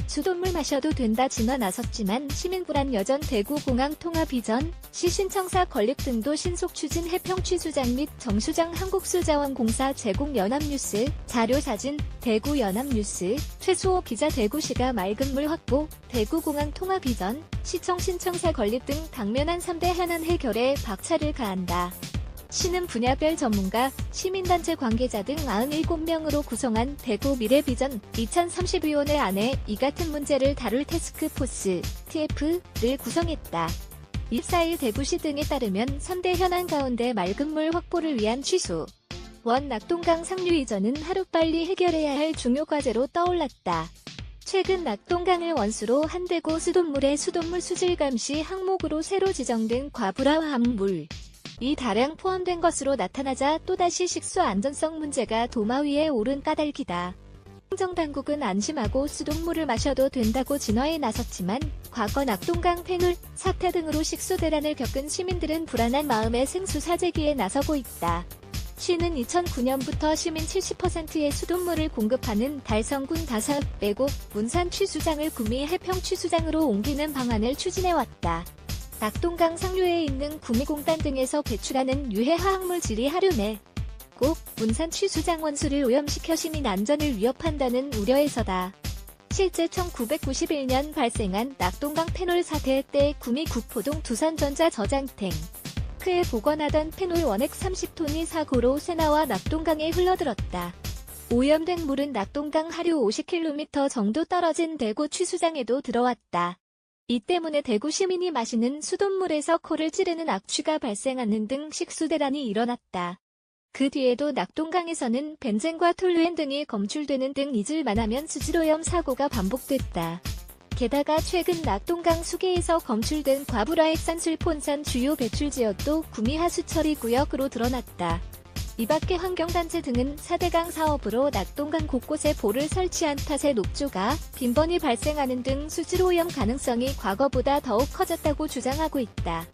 수돗물 마셔도 된다 진화 나섰지만 시민 불안 여전. 대구공항 통합 이전 시 신청사 건립 등도 신속 추진. 해평취수장 및 정수장 한국수자원공사 제공. 연합뉴스 자료 사진 대구 연합뉴스 최수호 기자. 대구시가 맑은 물 확보, 대구공항 통합 이전, 시청 신청사 건립 등 당면한 3대 현안 해결에 박차를 가한다. 시는 분야별 전문가, 시민단체 관계자 등 97명으로 구성한 대구 미래비전 2030위원회 안에 이 같은 문제를 다룰 태스크포스 TF를 구성했다. 24일 대구시 등에 따르면 3대 현안 가운데 맑은 물 확보를 위한 취수, 원 낙동강 상류 이전은 하루빨리 해결해야 할 중요 과제로 떠올랐다. 최근 낙동강을 원수로 한 대구 수돗물의 수돗물 수질 감시 항목으로 새로 지정된 과불화 함물 이 다량 포함된 것으로 나타나자 또다시 식수 안전성 문제가 도마 위에 오른 까닭이다. 행정당국은 안심하고 수돗물을 마셔도 된다고 진화에 나섰지만 과거 낙동강 폐물 사태 등으로 식수 대란을 겪은 시민들은 불안한 마음에 생수사재기에 나서고 있다. 시는 2009년부터 시민 70%의 수돗물을 공급하는 달성군 다사읍 빼고 문산 취수장을 구미 해평 취수장으로 옮기는 방안을 추진해왔다. 낙동강 상류에 있는 구미공단 등에서 배출하는 유해 화학물질이 하루 내 꼭 문산 취수장 원수를 오염시켜 시민 안전을 위협한다는 우려에서다. 실제 1991년 발생한 낙동강 페놀 사태 때 구미 구포동 두산전자 저장탱크에 보관하던 페놀 원액 30톤이 사고로 세나와 낙동강에 흘러들었다. 오염된 물은 낙동강 하류 50km 정도 떨어진 대구 취수장에도 들어왔다. 이 때문에 대구 시민이 마시는 수돗물에서 코를 찌르는 악취가 발생하는 등 식수대란이 일어났다. 그 뒤에도 낙동강에서는 벤젠과 톨루엔 등이 검출되는 등 잊을만하면 수질오염 사고가 반복됐다. 게다가 최근 낙동강 수계에서 검출된 과불화액산술폰산 주요 배출지역도 구미 하수처리 구역으로 드러났다. 이밖에 환경단체 등은 4대강 사업으로 낙동강 곳곳에 보를 설치한 탓에 녹조가 빈번히 발생하는 등 수질오염 가능성이 과거보다 더욱 커졌다고 주장하고 있다.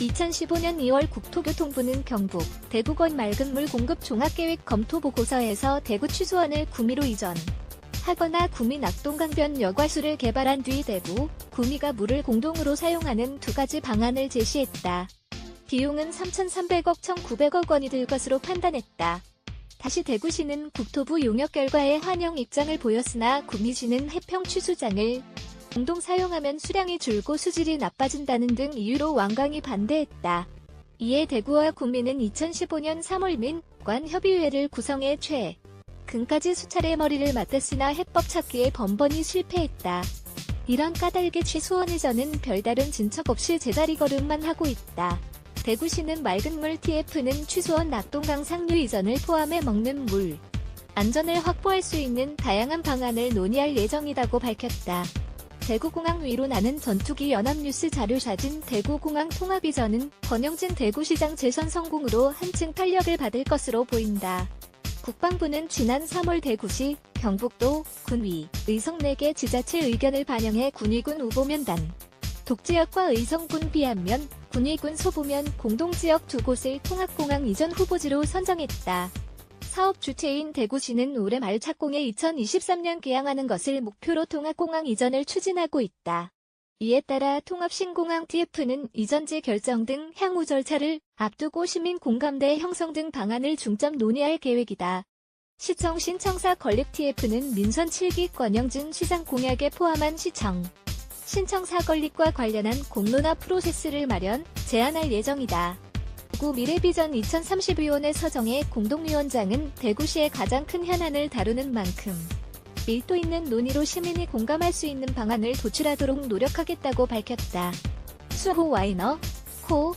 2015년 2월 국토교통부는 경북, 대구권 맑은물 공급 종합계획 검토보고서에서 대구 취수원을 구미로 이전하거나 구미 낙동강변 여과수를 개발한 뒤 대구, 구미가 물을 공동으로 사용하는 두 가지 방안을 제시했다. 비용은 3,300억 1,900억 원이 들 것으로 판단했다. 다시 대구시는 국토부 용역 결과에 환영 입장을 보였으나 구미시는 해평 취수장을 공동 사용하면 수량이 줄고 수질이 나빠진다는 등 이유로 완강히 반대했다. 이에 대구와 구미는 2015년 3월 민관협의회를 구성해 최근까지 수차례 머리를 맞댔으나 해법 찾기에 번번이 실패했다. 이런 까닭에 취수원 이전은 별다른 진척 없이 제자리 걸음만 하고 있다. 대구시는 맑은물 TF는 취수원 낙동강 상류 이전을 포함해 먹는 물 안전을 확보할 수 있는 다양한 방안을 논의할 예정이라고 밝혔다. 대구공항 위로 나는 전투기. 연합뉴스 자료사진 대구공항 통합 이전은 권영진 대구시장 재선 성공으로 한층 탄력을 받을 것으로 보인다. 국방부는 지난 3월 대구시, 경북도, 군위, 의성 4개 지자체 의견을 반영해 군위군 우보면단, 독지역과 의성군 비안면, 군위군 소부면 공동지역 두 곳을 통합공항 이전 후보지로 선정했다. 사업 주체인 대구시는 올해 말 착공에 2023년 개항하는 것을 목표로 통합공항 이전을 추진하고 있다. 이에 따라 통합신공항 TF는 이전지 결정 등 향후 절차를 앞두고 시민 공감대 형성 등 방안을 중점 논의할 계획이다. 시청 신청사 건립 TF는 민선 7기 권영진 시장 공약에 포함한 시청 신청사 건립과 관련한 공론화 프로세스를 마련, 제안할 예정이다. 대구 미래비전 2030위원회 서정의 공동위원장은 대구시의 가장 큰 현안을 다루는 만큼 밀도 있는 논의로 시민이 공감할 수 있는 방안을 도출하도록 노력하겠다고 밝혔다. 수호 와이너, 코